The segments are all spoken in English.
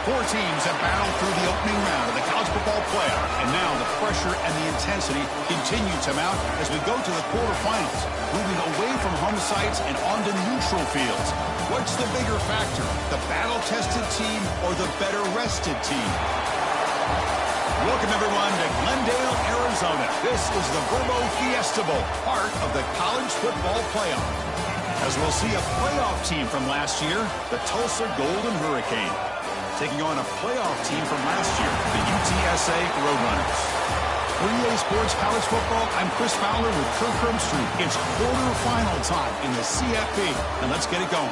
Four teams have battled through the opening round of the college football playoff, and now the pressure and the intensity continue to mount as we go to the quarterfinals, moving away from home sites and onto neutral fields. What's the bigger factor, the battle-tested team or the better-rested team? Welcome, everyone, to Glendale, Arizona. This is the Verbo Fiesta Bowl, part of the college football playoff. As we'll see a playoff team from last year, the Tulsa Golden Hurricane, taking on a playoff team from last year, the UTSA Roadrunners. For EA Sports College Football, I'm Chris Fowler with Kirk Herbstreit. It's quarterfinal time in the CFB, and let's get it going.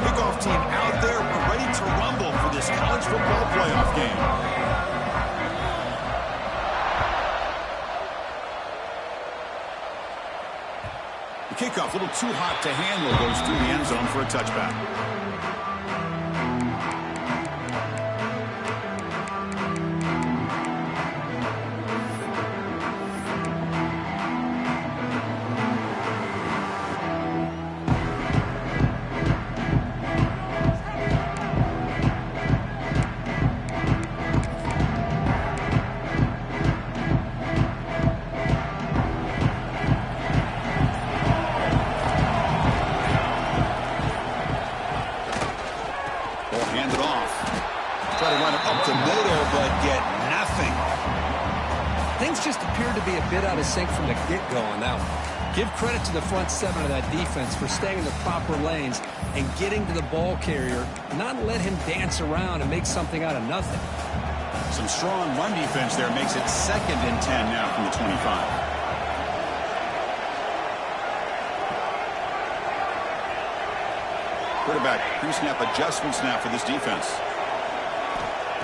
Kickoff team out there. We're ready to rumble for this college football playoff game. The kickoff, a little too hot to handle, goes through the end zone for a touchback. Sync from the get-go on that one. Give credit to the front seven of that defense for staying in the proper lanes and getting to the ball carrier, not let him dance around and make something out of nothing. Some strong run defense there makes it 2nd and 10 now from the 25. Quarterback pre-snap adjustments now for this defense.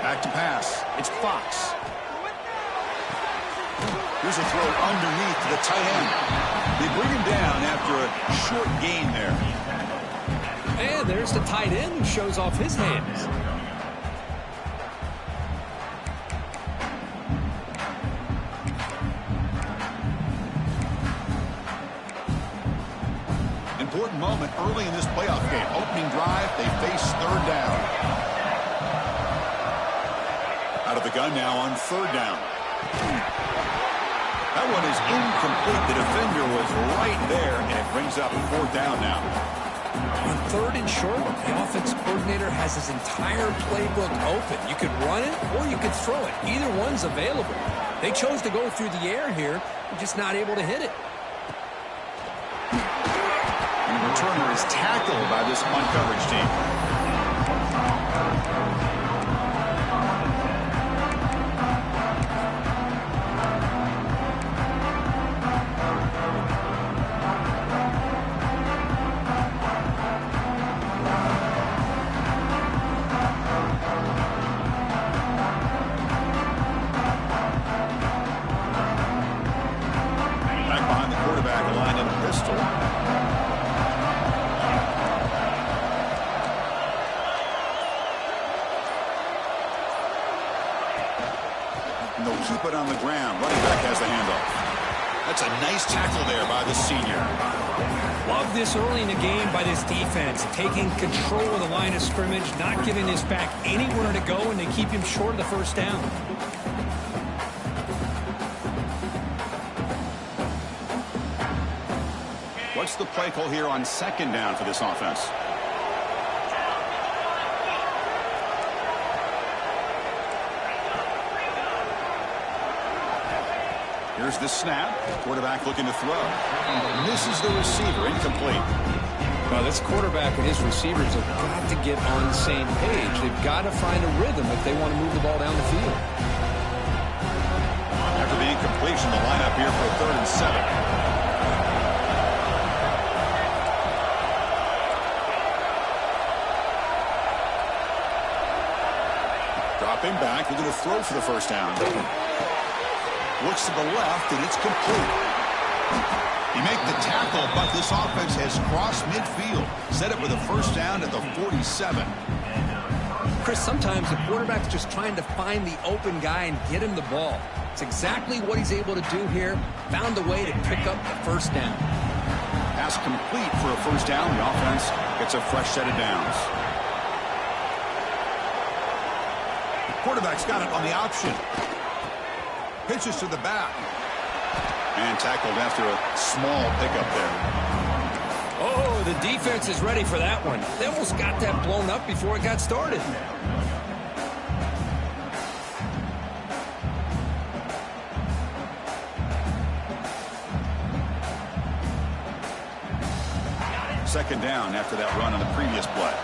Back to pass. It's Fox. Here's a throw underneath to the tight end. They bring him down after a short gain there. And there's the tight end who shows off his hands. Important moment early in this playoff game. Opening drive, they face 3rd down. Out of the gun now on 3rd down. That one is incomplete. The defender was right there, and it brings up 4th down now. On 3rd and short, the offense coordinator has his entire playbook open. You could run it or you could throw it. Either one's available. They chose to go through the air here. They're just not able to hit it. And the returner is tackled by this punt coverage team. And they'll keep it on the ground. Running back has the handoff. That's a nice tackle there by the senior. Love this early in the game by this defense. Taking control of the line of scrimmage, not giving this back anywhere to go, and they keep him short of the 1st down. What's the play call here on 2nd down for this offense? Here's the snap. Quarterback looking to throw. Misses the receiver. Incomplete. Well, this quarterback and his receivers have got to get on the same page. They've got to find a rhythm if they want to move the ball down the field. After the incompletion, the lineup here for 3rd and 7. Dropping back, looking to throw for the 1st down. Looks to the left, and it's complete. He made the tackle, but this offense has crossed midfield. Set it with a first down at the 47. Chris, sometimes the quarterback's just trying to find the open guy and get him the ball. It's exactly what he's able to do here. Found a way to pick up the first down. Pass complete for a first down. The offense gets a fresh set of downs. Quarterback's got it on the option. Pitches to the back. And tackled after a small pickup there. Oh, the defense is ready for that one. They almost got that blown up before it got started. Second down after that run on the previous play.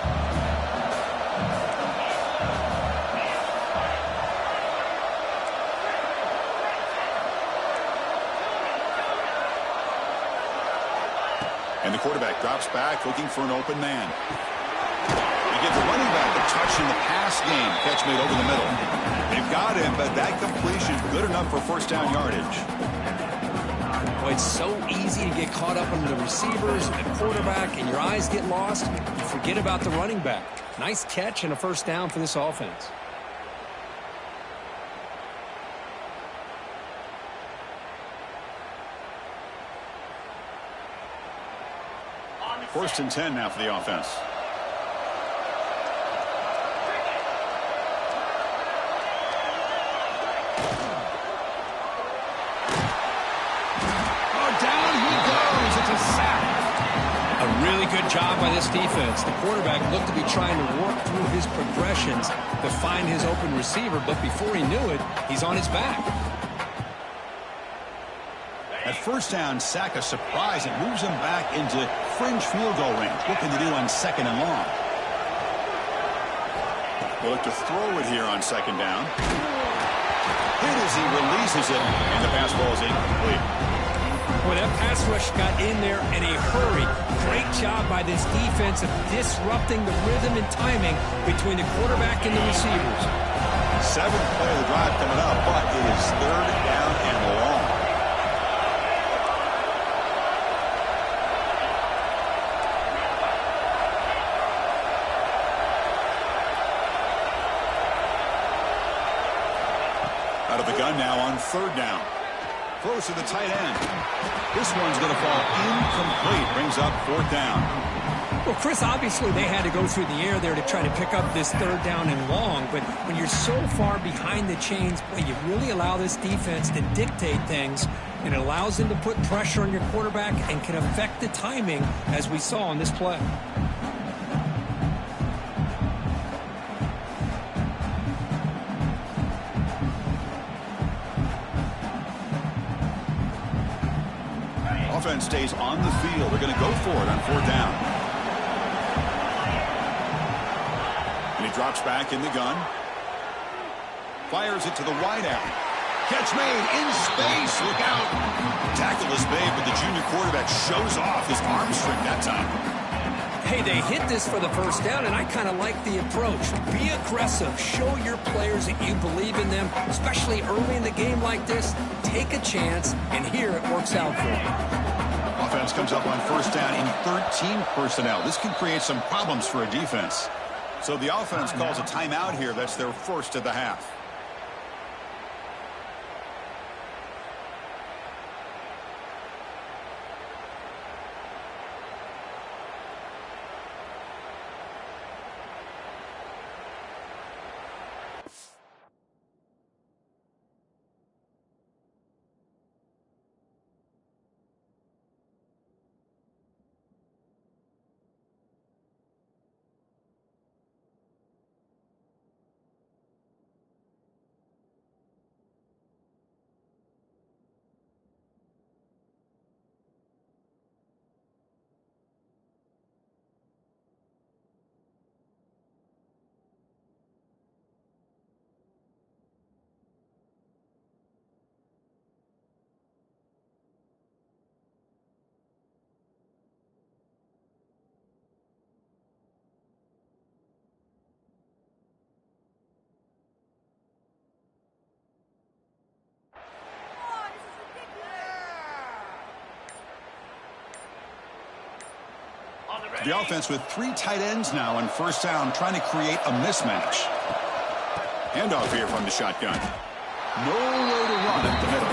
And the quarterback drops back, looking for an open man. They give the running back a touch in the pass game. Catch made over the middle. They've got him, but that completion good enough for first down yardage. Boy, it's so easy to get caught up on the receivers and the quarterback, and your eyes get lost. You forget about the running back. Nice catch and a first down for this offense. First and 10 now for the offense. Oh, down he goes. It's a sack. A really good job by this defense. The quarterback looked to be trying to work through his progressions to find his open receiver, but before he knew it, he's on his back. At first down, sack a surprise. It moves him back into fringe field goal range. Looking to do on second and long. They'll look to throw it here on second down. Hit as he releases it, and the pass ball is incomplete. Boy, that pass rush got in there in a hurry. Great job by this defense of disrupting the rhythm and timing between the quarterback and the receivers. Seventh play of the drive coming up, but it is third down and long. Out of the gun now on third down. Close to the tight end. This one's going to fall incomplete. Brings up fourth down. Well, Chris, obviously they had to go through the air there to try to pick up this third down and long, but when you're so far behind the chains, boy, you really allow this defense to dictate things, and it allows them to put pressure on your quarterback and can affect the timing, as we saw on this play. Offense stays on the field. They're going to go for it on fourth down. And he drops back in the gun. Fires it to the wideout. Catch made in space. Look out. Tackle is made, but the junior quarterback shows off his arm strength that time. Hey, they hit this for the first down, and I kind of like the approach. Be aggressive. Show your players that you believe in them, especially early in the game like this. Take a chance, and here it works out for them. Offense comes up on first down in 13 personnel. This can create some problems for a defense. So the offense calls a timeout here. That's their first of the half. The offense with 3 tight ends now on first down, trying to create a mismatch. Handoff here from the shotgun. No way to run up the middle.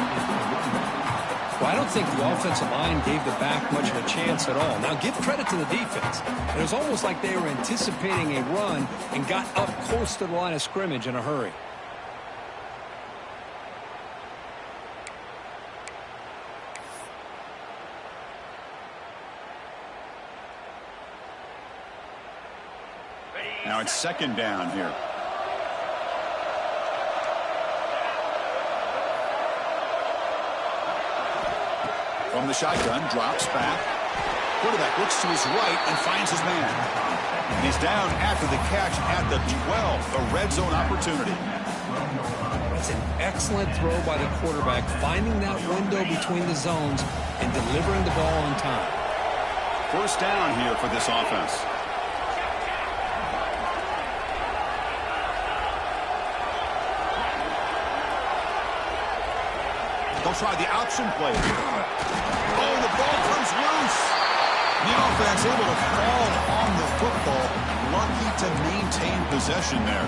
Well, I don't think the offensive line gave the back much of a chance at all. Now, give credit to the defense. It was almost like they were anticipating a run and got up close to the line of scrimmage in a hurry. Now it's second down here. From the shotgun, drops back. Quarterback looks to his right and finds his man. He's down after the catch at the 12, a red zone opportunity. It's an excellent throw by the quarterback, finding that window between the zones and delivering the ball on time. First down here for this offense. They'll try the option play here. Oh, the ball comes loose. The offense able to fall on the football. Lucky to maintain possession there.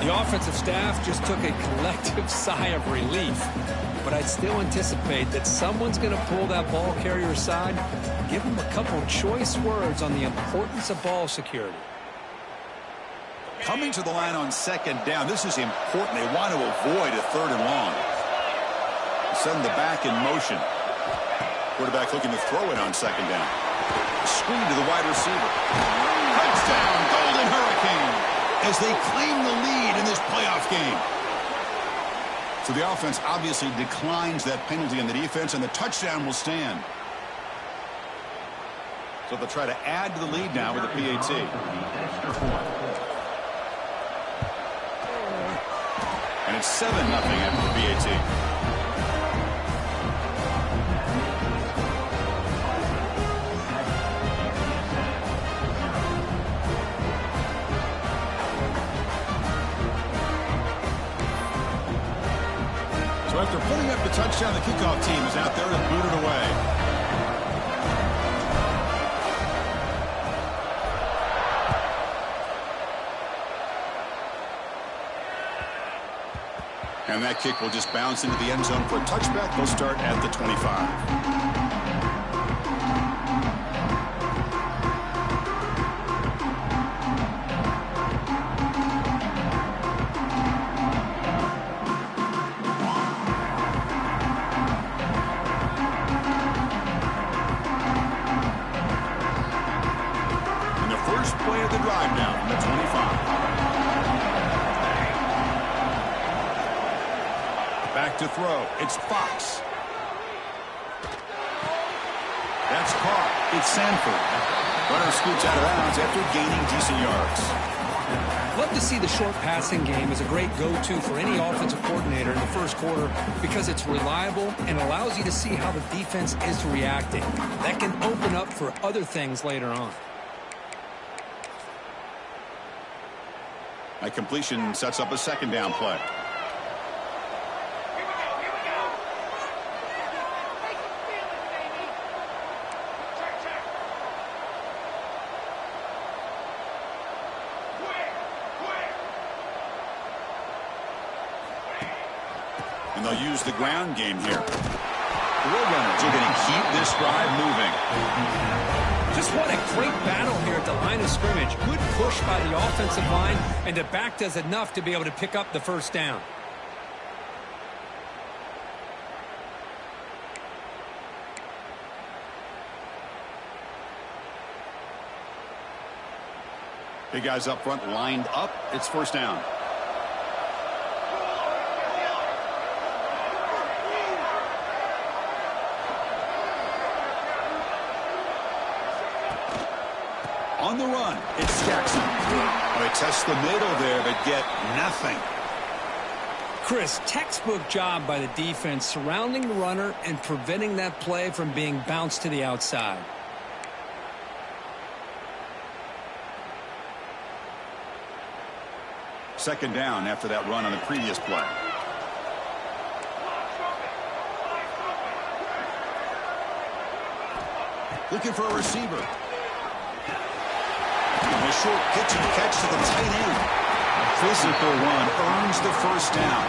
The offensive staff just took a collective sigh of relief. But I'd still anticipate that someone's going to pull that ball carrier aside, give him a couple choice words on the importance of ball security. Coming to the line on second down, this is important. They want to avoid a third and long. Send the back in motion. Quarterback looking to throw it on second down. Screen to the wide receiver. Touchdown, Golden Hurricane, as they claim the lead in this playoff game. So the offense obviously declines that penalty on the defense, and the touchdown will stand. So they'll try to add to the lead now with the PAT. And it's 7-0 after the PAT. After putting up the touchdown, the kickoff team is out there to boot it away. And that kick will just bounce into the end zone for a touchback. They'll start at the 25. Play of the drive now from the 25. Back to throw. It's Fox. That's caught. It's Sanford. Runner scoots out of bounds after gaining decent yards. Love to see the short passing game as a great go-to for any offensive coordinator in the first quarter because it's reliable and allows you to see how the defense is reacting. That can open up for other things later on. A completion sets up a second down play. And they'll use the ground game here. The Roadrunners are going to keep this drive moving. Just what a great battle here at the line of scrimmage. Good push by the offensive line, and the back does enough to be able to pick up the first down. Big guys up front lined up. It's first down. On the run, it's Jackson. They test the middle there, but get nothing. Chris, textbook job by the defense surrounding the runner and preventing that play from being bounced to the outside. Second down after that run on the previous play. Looking for a receiver. short pitch and catch to the tight end. A physical run earns the first down.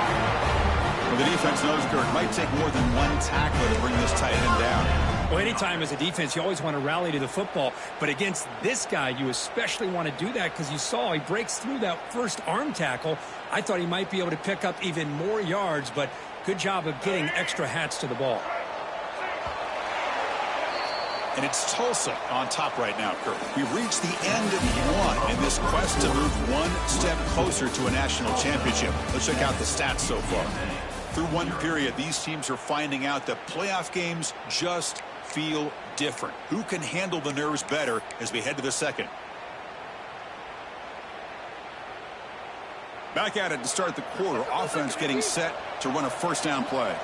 Well, the defense knows, Kirk, might take more than one tackler to bring this tight end down. Well, anytime as a defense, you always want to rally to the football. But against this guy, you especially want to do that because you saw he breaks through that first arm tackle. I thought he might be able to pick up even more yards, but good job of getting extra hats to the ball. And it's Tulsa on top right now, Kirk. We've reached the end of one in this quest to move one step closer to a national championship. Let's check out the stats so far. Through one period, these teams are finding out that playoff games just feel different. Who can handle the nerves better as we head to the second? Back at it to start the quarter. Offense getting set to run a first down play.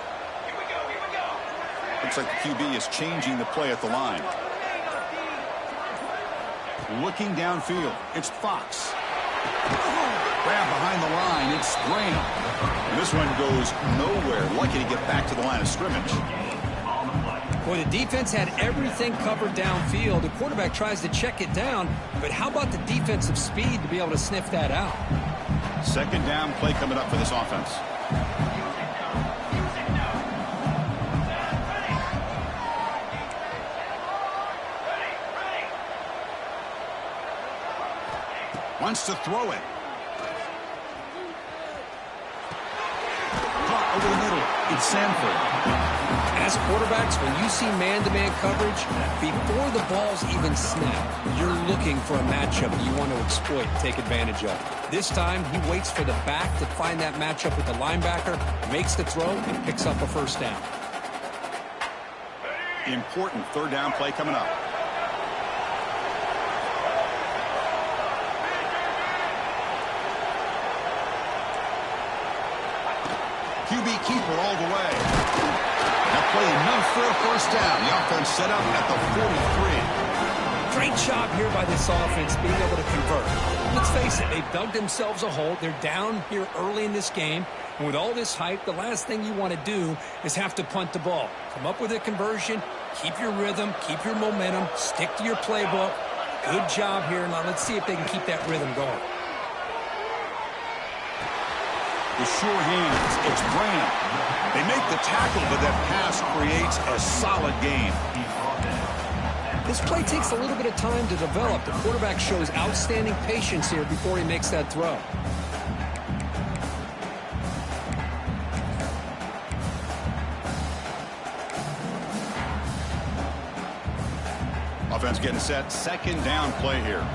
Looks like the QB is changing the play at the line. Looking downfield, it's Fox. Grab behind the line, it's Graham. And this one goes nowhere. Lucky to get back to the line of scrimmage. Boy, the defense had everything covered downfield. The quarterback tries to check it down, but how about the defensive speed to be able to sniff that out? Second down play coming up for this offense. Wants to throw it. Caught over the middle. It's Sanford. As quarterbacks, when you see man-to-man coverage, before the ball's even snapped, you're looking for a matchup you want to exploit, take advantage of. This time, he waits for the back to find that matchup with the linebacker, makes the throw, and picks up a first down. Important third down play coming up. QB keeper all the way. That play enough for a first down. The offense set up at the 43. Great job here by this offense being able to convert. Let's face it, they've dug themselves a hole. They're down here early in this game. And with all this hype, the last thing you want to do is have to punt the ball. Come up with a conversion, keep your rhythm, keep your momentum, stick to your playbook. Good job here. Now let's see if they can keep that rhythm going. The sure hands, it's Graham. They make the tackle, but that pass creates a solid gain. This play takes a little bit of time to develop. The quarterback shows outstanding patience here before he makes that throw. Offense getting set. Second down play here.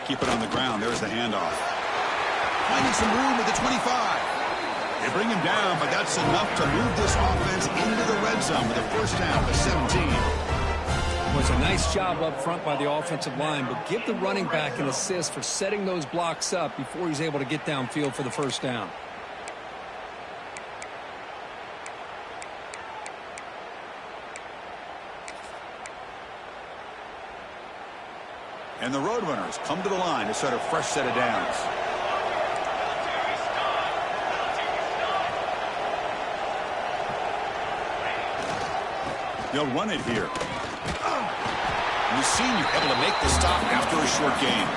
Keep it on the ground. There's the handoff. Finding some room at the 25. They bring him down, but that's enough to move this offense into the red zone with a first down to 17. It was a nice job up front by the offensive line, but give the running back an assist for setting those blocks up before he's able to get downfield for the first down. And the Roadrunners come to the line to set a fresh set of downs. They'll run it here. And the senior able to make the stop after a short gain.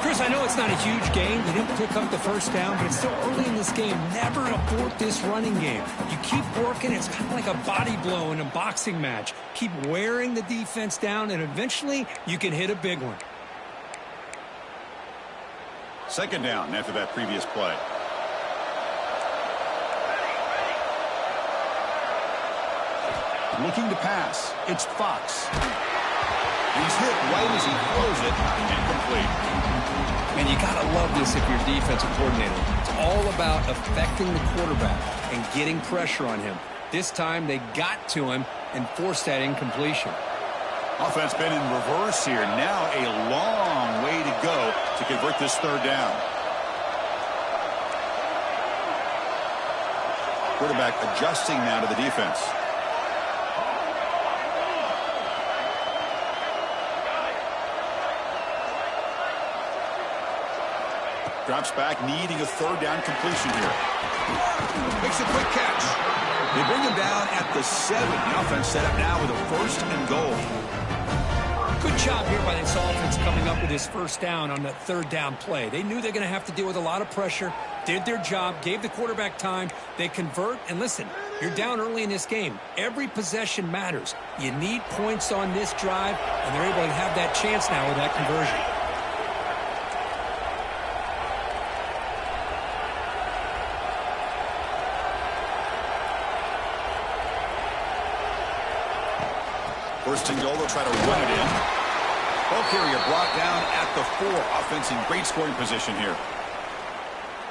Chris, I know it's not a huge game. They didn't pick up the first down, but it's still early in this game. Never abort this running game. You keep working. It's kind of like a body blow in a boxing match. Keep wearing the defense down, and eventually you can hit a big one. Second down after that previous play. Looking to pass. It's Fox. He's hit right as he throws it. Incomplete. Man, you got to love this if you're a defensive coordinator. It's all about affecting the quarterback and getting pressure on him. This time they got to him and forced that incompletion. Offense been in reverse here. Now a long way to go to convert this third down. Quarterback adjusting now to the defense. Drops back, needing a third down completion here. Makes a quick catch. They bring him down at the 7. The offense set up now with a 1st and goal. Good job here by this offense coming up with his first down on that 3rd down play. They knew they're going to have to deal with a lot of pressure, did their job, gave the quarterback time. They convert, and listen, you're down early in this game. Every possession matters. You need points on this drive, and they're able to have that chance now with that conversion. First and goal, they'll try to run it in. Ball carrier brought down at the 4. Offense in great scoring position here.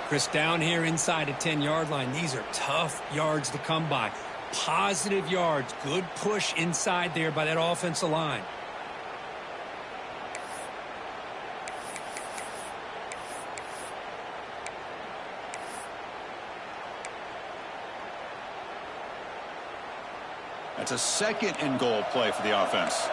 Chris, down here inside the 10-yard line. These are tough yards to come by. Positive yards. Good push inside there by that offensive line. That's a 2nd and goal play for the offense.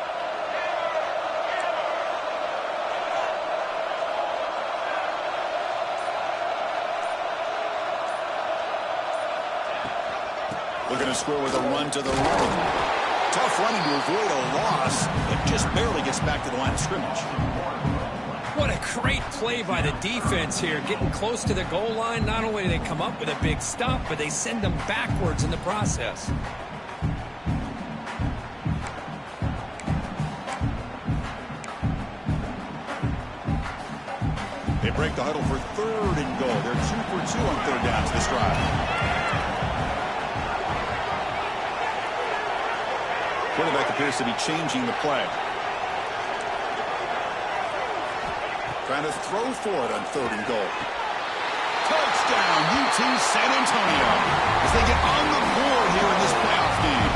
Looking to score with a run to the right. Tough running to avoid a loss. It just barely gets back to the line of scrimmage. What a great play by the defense here. Getting close to the goal line. Not only do they come up with a big stop, but they send them backwards in the process. They break the huddle for 3rd and goal. They're 2 for 2 on 3rd downs this drive. Quarterback appears to be changing the play. Trying to throw for it on 3rd and goal. Touchdown, UT San Antonio, as they get on the board here in this playoff game.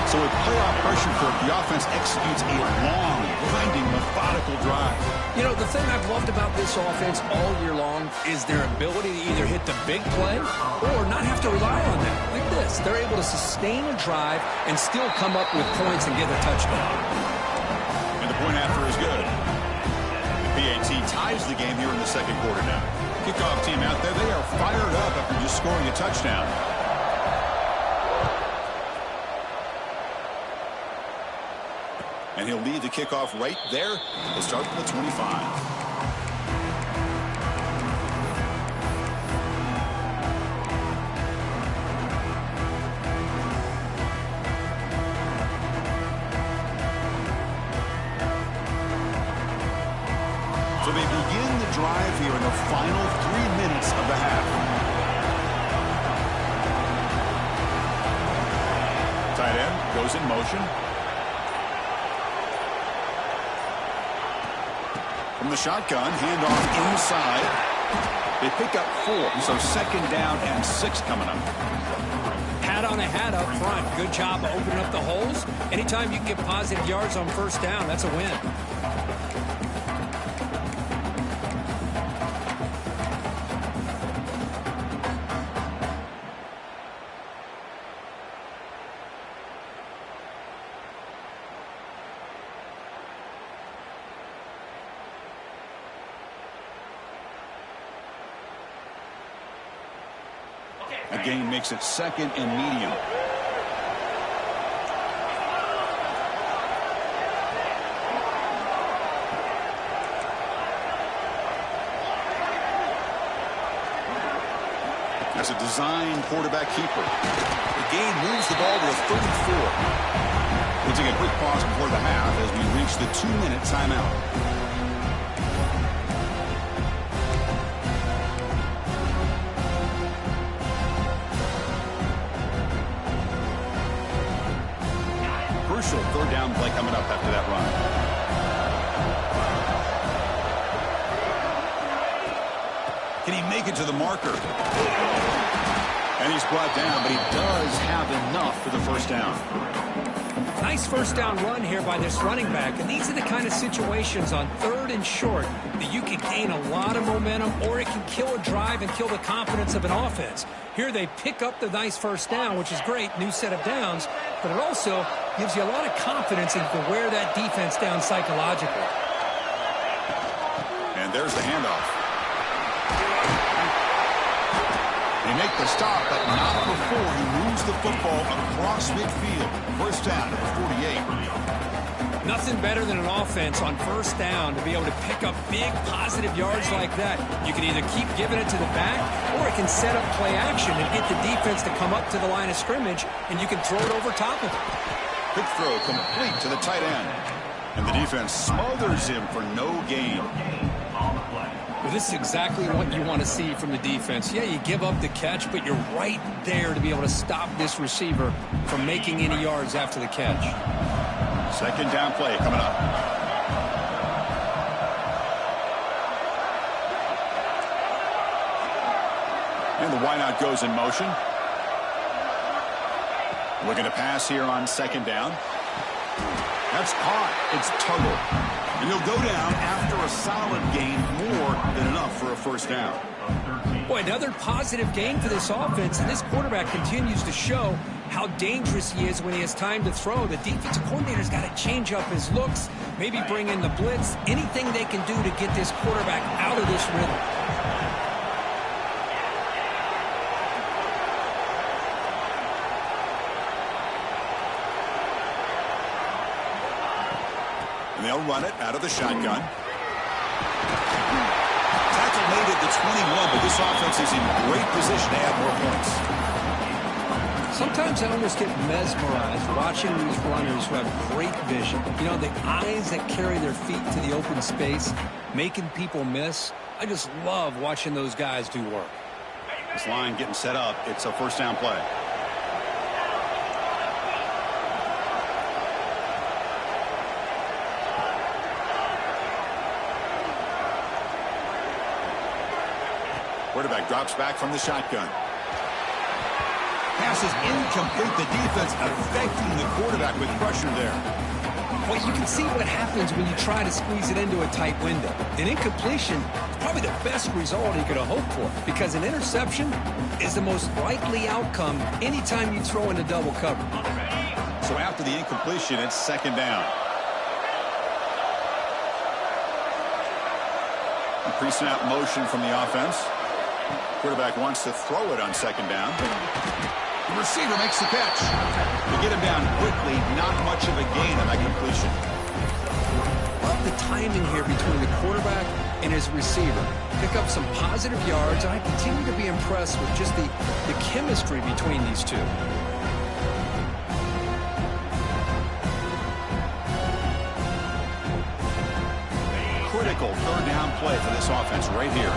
So with playoff pressure for it, the offense executes a long, grinding, methodical drive. You know, the thing I've loved about this offense all year long is their ability to either hit the big play or not have to rely on that. Like this, they're able to sustain a drive and still come up with points and get a touchdown. And the point after is good. The PAT ties the game here in the 2nd quarter now. Kickoff team out there, they are fired up after just scoring a touchdown. And he'll lead the kickoff right there. They'll start from the 25. So they begin the drive here in the final 3 minutes of the half. Tight end goes in motion. From the shotgun, handoff inside. They pick up 4, so 2nd down and 6 coming up. Hat on a hat up front. Good job of opening up the holes. Anytime you can get positive yards on 1st down, that's a win. A gain makes it 2nd and medium. That's a design quarterback keeper. The gain moves the ball to a 34. We'll take a quick pause before the half as we reach the 2-minute timeout. Crucial 3rd down play coming up after that run. Can he make it to the marker? And he's brought down, but he does have enough for the 1st down. Nice 1st down run here by this running back. And these are the kind of situations on 3rd and short that you can gain a lot of momentum, or it can kill a drive and kill the confidence of an offense. Here they pick up the nice 1st down, which is great, new set of downs, but it also gives you a lot of confidence and you can wear that defense down psychologically. And there's the handoff. They make the stop, but not before he moves the football across midfield. First down at 48. Nothing better than an offense on first down to be able to pick up big positive yards like that. You can either keep giving it to the back, or it can set up play action and get the defense to come up to the line of scrimmage, and you can throw it over top of it. Quick throw complete to the tight end. And the defense smothers him for no gain. Well, this is exactly what you want to see from the defense. Yeah, you give up the catch, but you're right there to be able to stop this receiver from making any yards after the catch. Second down play coming up. And the wideout goes in motion. Looking to pass here on second down. That's caught. It's Tuggle. And he'll go down after a solid gain, more than enough for a first down. Boy, another positive gain for this offense, and this quarterback continues to show how dangerous he is when he has time to throw. The defensive coordinator's got to change up his looks, maybe bring in the blitz, anything they can do to get this quarterback out of this rhythm. And they'll run it out of the shotgun. Tackle made at the 21, but this offense is in great position to add more points. Sometimes I almost get mesmerized watching these runners who have great vision. You know, the eyes that carry their feet to the open space, making people miss. I just love watching those guys do work. This line getting set up. It's a first down play. Quarterback drops back from the shotgun. Pass is incomplete. The defense affecting the quarterback with pressure there. Well, you can see what happens when you try to squeeze it into a tight window. An incompletion is probably the best result he could have hoped for, because an interception is the most likely outcome anytime you throw into double cover. So after the incompletion, it's second down. Increasing out motion from the offense. Quarterback wants to throw it on second down. The receiver makes the catch. To get him down quickly, not much of a gain on that completion. Love the timing here between the quarterback and his receiver. Pick up some positive yards, and I continue to be impressed with just the chemistry between these two. Critical third down play for this offense right here.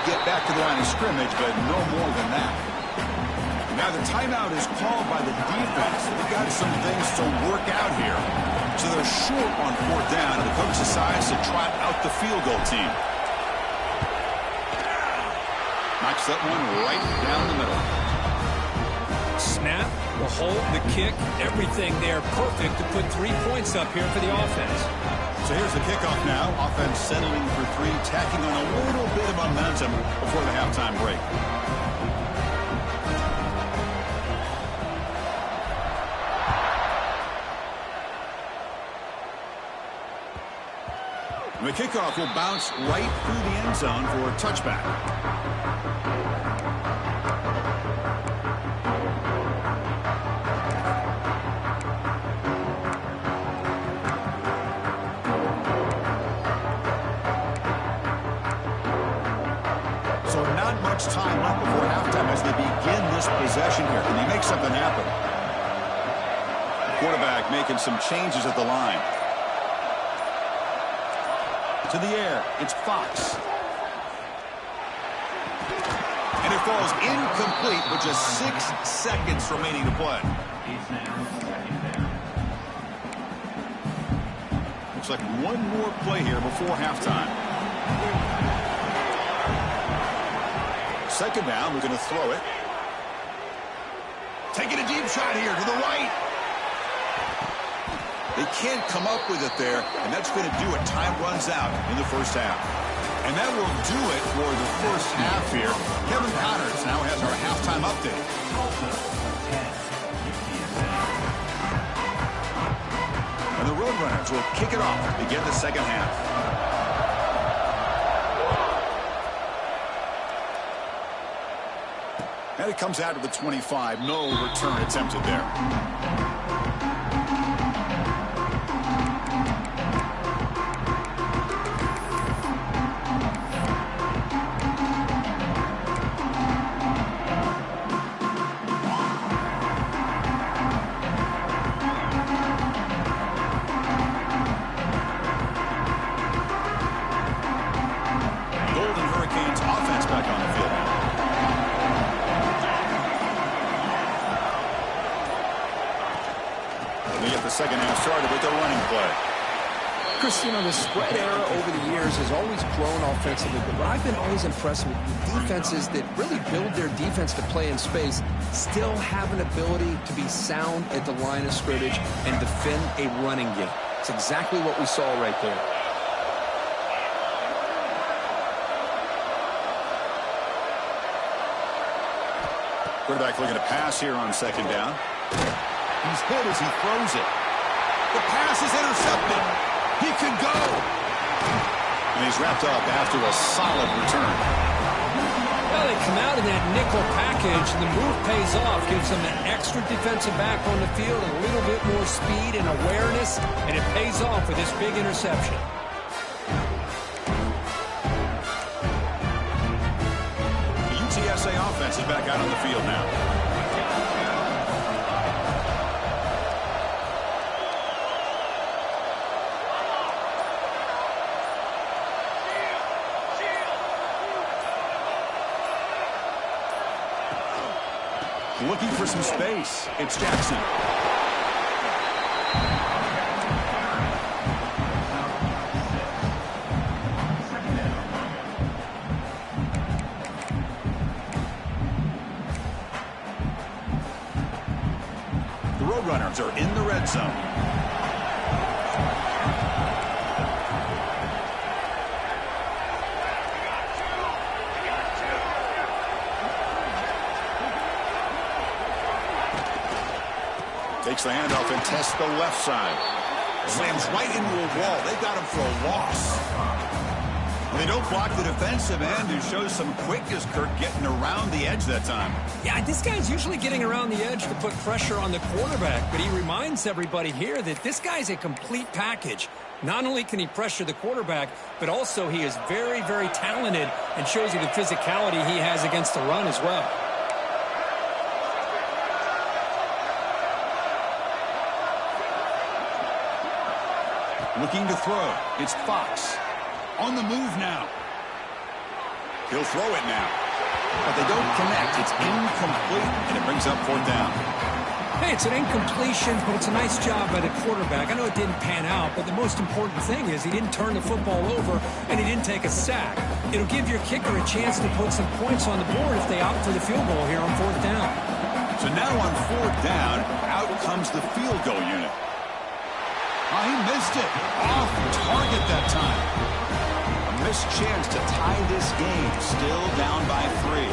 Get back to the line of scrimmage, but no more than that. Now the timeout is called by the defense. They've got some things to work out here. So they're short on fourth down, and the coach decides to trot out the field goal team. Knocks that one right down the middle. Snap, the hold, the kick, everything there perfect to put 3 points up here for the offense. So here's the kickoff now. Offense settling for three, tacking on a little bit of momentum before the halftime break. And the kickoff will bounce right through the end zone for a touchback. Time left before halftime as they begin this possession here. Can they make something happen? Quarterback making some changes at the line. To the air, it's Fox. And it falls incomplete with just 6 seconds remaining to play. Looks like one more play here before halftime. Second down, we're going to throw it. Taking a deep shot here to the right. They can't come up with it there, and that's going to do it. Time runs out in the first half. And that will do it for the first half here. Kevin Connors now has our halftime update. Roadrunners will kick it off to begin the second half. And it comes out to the 25. No return attempted there. Second half started with a running play. Chris, you know, the spread era over the years has always grown offensively, but I've been always impressed with defenses that really build their defense to play in space, still have an ability to be sound at the line of scrimmage and defend a running game. It's exactly what we saw right there. Quarterback looking to pass here on second down. He's hit as he throws it. The pass is intercepted. He could go. And he's wrapped up after a solid return. Well, they come out in that nickel package, and the move pays off. Gives them an extra defensive back on the field, and a little bit more speed and awareness, and it pays off with this big interception. The UTSA offense is back out on the field now. Looking for some space. It's Jackson. The Roadrunners are in the red zone. Takes the handoff and tests the left side. Slams right into a wall. They got him for a loss. They don't block the defensive end, who shows some quickness, Kirk, getting around the edge that time. Yeah, this guy's usually getting around the edge to put pressure on the quarterback, but he reminds everybody here that this guy's a complete package. Not only can he pressure the quarterback, but also he is very, very talented and shows you the physicality he has against the run as well. Looking to throw. It's Fox. On the move now. He'll throw it now. But they don't connect. It's incomplete, and it brings up fourth down. Hey, it's an incompletion, but it's a nice job by the quarterback. I know it didn't pan out, but the most important thing is he didn't turn the football over, and he didn't take a sack. It'll give your kicker a chance to put some points on the board if they opt for the field goal here on fourth down. So now on fourth down, out comes the field goal unit. Oh, he missed it. Off target that time. A missed chance to tie this game. Still down by 3.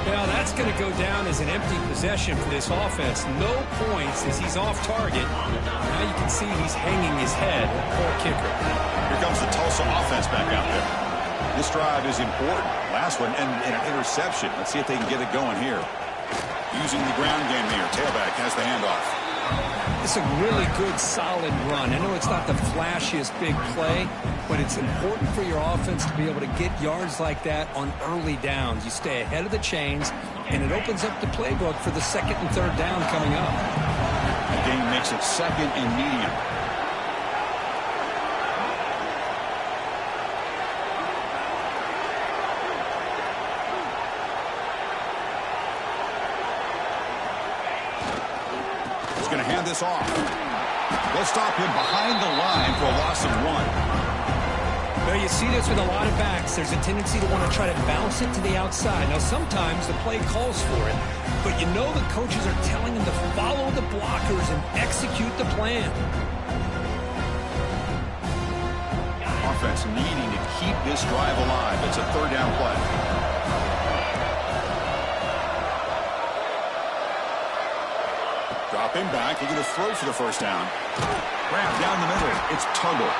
Well, that's going to go down as an empty possession for this offense. No points as he's off target. Now you can see he's hanging his head. Poor kicker. Here comes the Tulsa offense back out there. This drive is important. Last one and an interception. Let's see if they can get it going here. Using the ground game here. Tailback has the handoff. It's a really good, solid run. I know it's not the flashiest big play, but it's important for your offense to be able to get yards like that on early downs. You stay ahead of the chains, and it opens up the playbook for the second and third down coming up. The game makes it second and medium. Going to hand this off. They'll stop him behind the line for a loss of 1. Well, you see this with a lot of backs. There's a tendency to want to try to bounce it to the outside. Now, sometimes the play calls for it, but you know the coaches are telling them to follow the blockers and execute the plan. Offense needing to keep this drive alive. It's a third down play. Dropping back, looking to throw for the first down. Grab down the middle. It's Tuggle.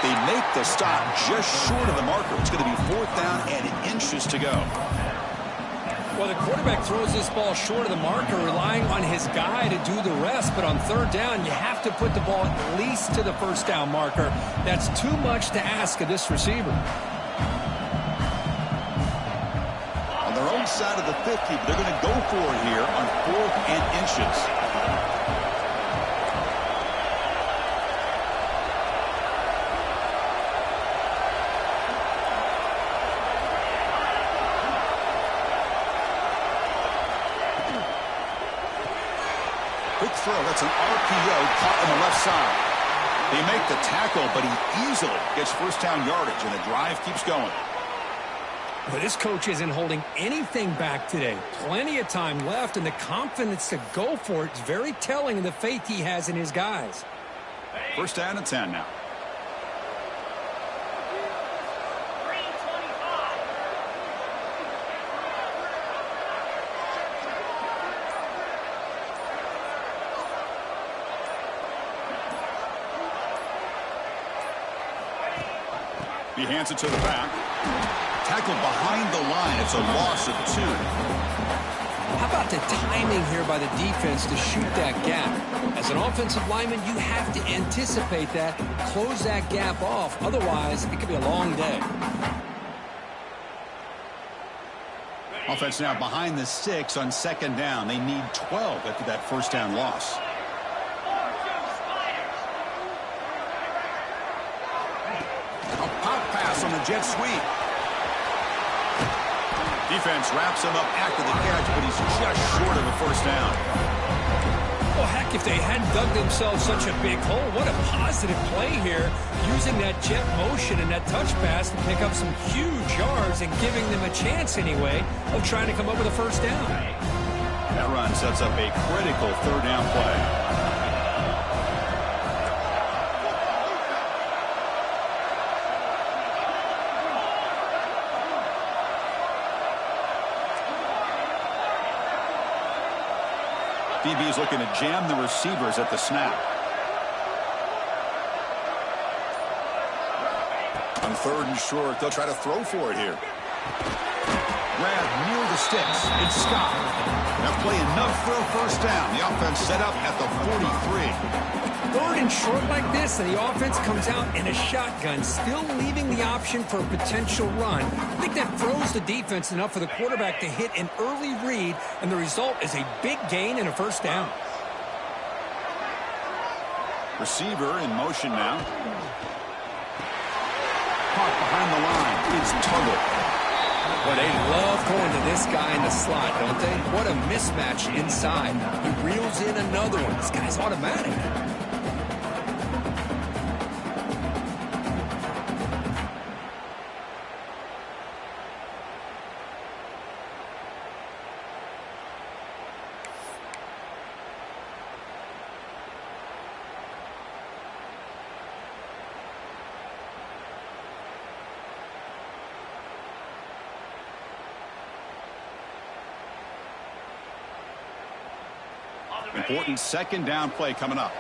They make the stop just short of the marker. It's going to be 4th down and inches to go. Well, the quarterback throws this ball short of the marker, relying on his guy to do the rest. But on 3rd down, you have to put the ball at least to the 1st down marker. That's too much to ask of this receiver. On their own side of the 50, but they're going to go for it here on 4th and inches. Quick throw. That's an RPO caught on the left side. They make the tackle, but he easily gets 1st down yardage, and the drive keeps going. But this coach isn't holding anything back today. Plenty of time left, and the confidence to go for it is very telling of the faith he has in his guys. 1st down and 10 now. He hands it to the back. Tackled behind the line. It's a loss of 2. How about the timing here by the defense to shoot that gap? As an offensive lineman, you have to anticipate that, close that gap off. Otherwise, it could be a long day. Offense now behind the 6 on 2nd down. They need 12 after that 1st down loss. On the jet sweep. Defense wraps him up after the catch, but he's just short of a 1st down. Well, heck, if they hadn't dug themselves such a big hole, what a positive play here, using that jet motion and that touch pass to pick up some huge yards and giving them a chance anyway of trying to come up with a 1st down. That run sets up a critical 3rd down play. DB is looking to jam the receivers at the snap. On 3rd and short, they'll try to throw for it here. Grab near the sticks. It's Scott. That play enough for a 1st down. The offense set up at the 43. 3rd and short like this, and the offense comes out in a shotgun, still leaving the option for a potential run. I think that throws the defense enough for the quarterback to hit an early read, and the result is a big gain and a 1st down. Receiver in motion now. Caught behind the line. It's Tuggle. Well, they love going to this guy in the slot, don't they? What a mismatch inside. He reels in another one. This guy's automatic. Important 2nd down play coming up.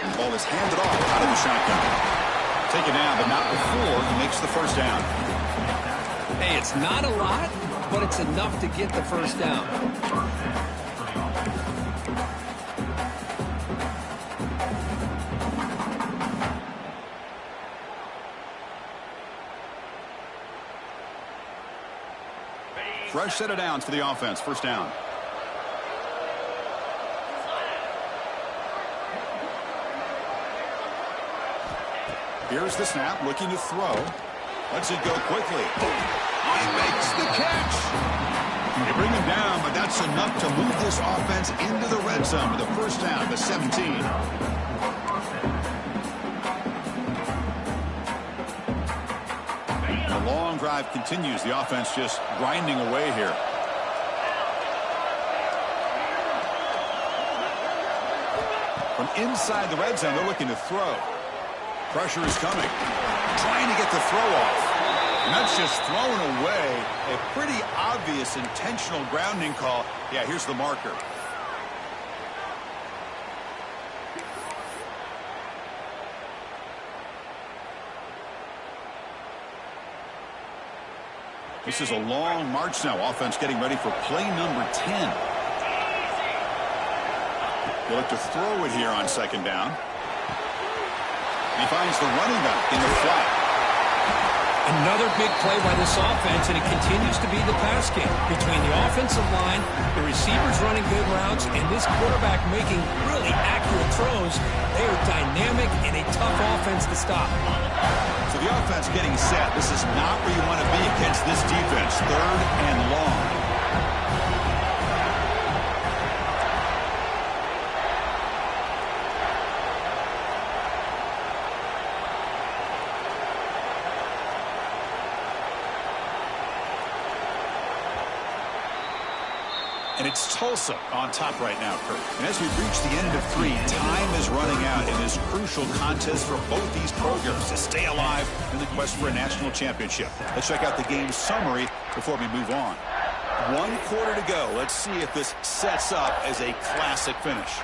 And the ball is handed off out of the shotgun. Taken down, but not before he makes the 1st down. Hey, it's not a lot, but it's enough to get the 1st down. Fresh set of downs for the offense. 1st down. Here's the snap, looking to throw. Lets it go quickly. He makes the catch. They bring him down, but that's enough to move this offense into the red zone with a 1st down to 17. The long drive continues. The offense just grinding away here. From inside the red zone, they're looking to throw. Pressure is coming. Trying to get the throw off. And that's just thrown away. A pretty obvious intentional grounding call. Yeah, here's the marker. This is a long march now. Offense getting ready for play number 10. They look to throw it here on second down. He finds the running back in the flat. Another big play by this offense, and it continues to be the pass game. Between the offensive line, the receivers running good routes, and this quarterback making really accurate throws, they are dynamic and a tough offense to stop. So the offense getting set. This is not where you want to be against this defense. Third and long. And it's Tulsa on top right now, Kurt. And as we reach the end of 3, time is running out in this crucial contest for both these programs to stay alive in the quest for a national championship. Let's check out the game summary before we move on. 1 quarter to go. Let's see if this sets up as a classic finish.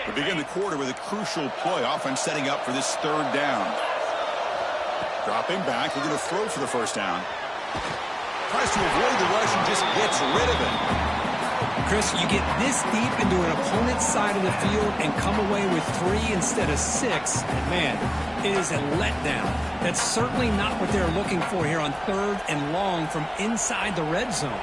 We begin the quarter with a crucial play. Offense setting up for this 3rd down. Dropping back. We're going to throw for the 1st down. Tries to avoid the rush and just gets rid of it. Chris, you get this deep into an opponent's side of the field and come away with 3 instead of 6. Man, it is a letdown. That's certainly not what they're looking for here on 3rd and long from inside the red zone.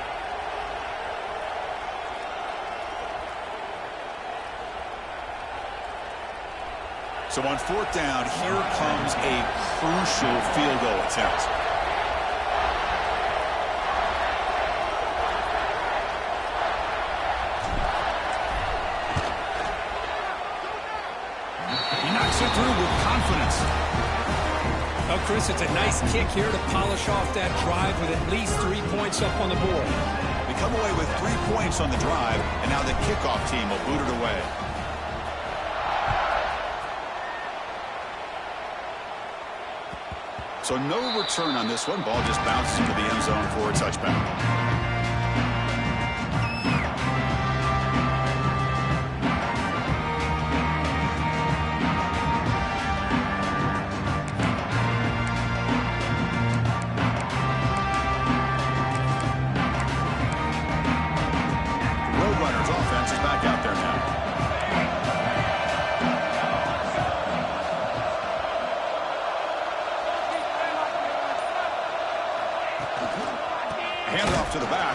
So on 4th down, here comes a crucial field goal attempt. He knocks it through with confidence. Well, Chris, it's a nice kick here to polish off that drive with at least 3 points up on the board. We come away with 3 points on the drive, and now the kickoff team will boot it away. So no return on this one. Ball just bounces into the end zone for a touchback. Roadrunners offense is back out there now. Hand it off to the back,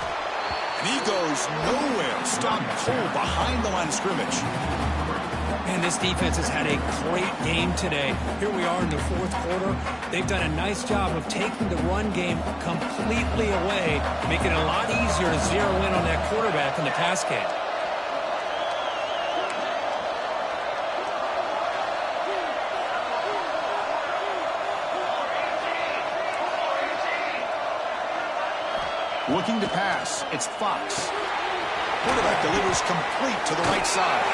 and he goes nowhere. Stopped cold behind the line of scrimmage. And this defense has had a great game today. Here we are in the 4th quarter. They've done a nice job of taking the run game completely away, making it a lot easier to zero in on that quarterback in the pass game. Looking to pass. It's Fox. Quarterback delivers complete to the right side.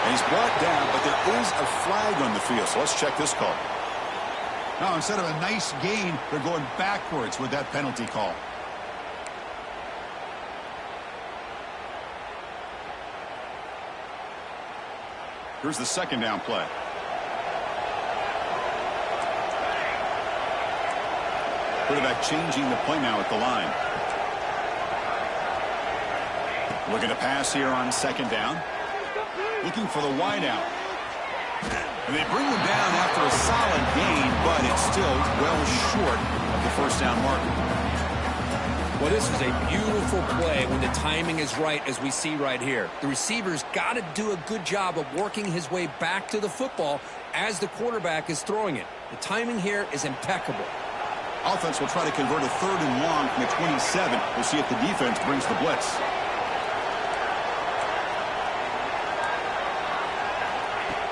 And he's brought down, but there is a flag on the field. So let's check this call. Now, instead of a nice gain, they're going backwards with that penalty call. Here's the 2nd down play. Quarterback changing the play now at the line. Looking to pass here on 2nd down. Looking for the wideout. And they bring him down after a solid gain, but it's still well short of the 1st down mark. Well, this is a beautiful play when the timing is right, as we see right here. The receiver's got to do a good job of working his way back to the football as the quarterback is throwing it. The timing here is impeccable. Offense will try to convert a 3rd and long from the 27. We'll see if the defense brings the blitz.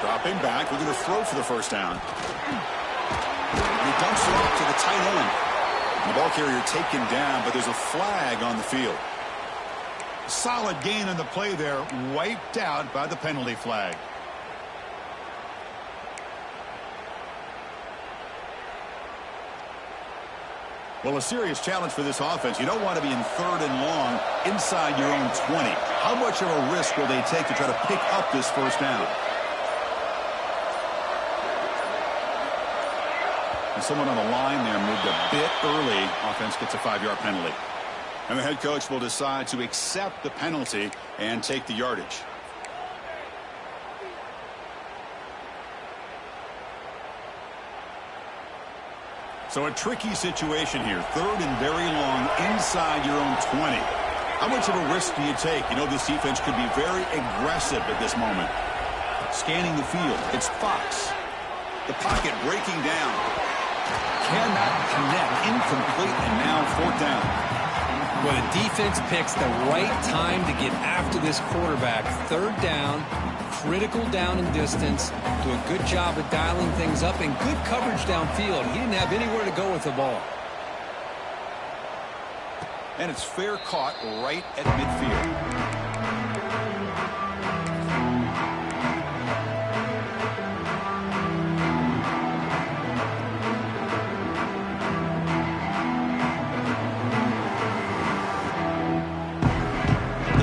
Dropping back, we're going to throw for the 1st down. And he dumps it off to the tight end. The ball carrier taken down, but there's a flag on the field. Solid gain on the play there, wiped out by the penalty flag. Well, a serious challenge for this offense. You don't want to be in 3rd and long inside your own 20. How much of a risk will they take to try to pick up this first down? And someone on the line there moved a bit early. Offense gets a 5-yard penalty. And the head coach will decide to accept the penalty and take the yardage. So a tricky situation here. 3rd and very long inside your own 20. How much of a risk do you take? You know, this defense could be very aggressive at this moment. Scanning the field. It's Fox. The pocket breaking down. Cannot connect. Incomplete, and now 4th down. Well, the defense picks the right time to get after this quarterback. 3rd down, critical down and distance. Do a good job of dialing things up and good coverage downfield. He didn't have anywhere to go with the ball. And it's fair caught right at midfield.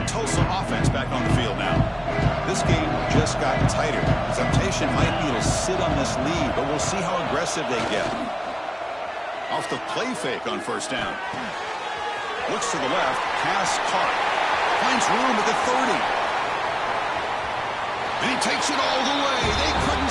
Tulsa offense back on the field now. This game just got tighter. Temptation might be to sit on this lead, but we'll see how aggressive they get. Off the play fake on 1st down. Looks to the left. Pass caught. Finds room at the 30. And he takes it all the way. They could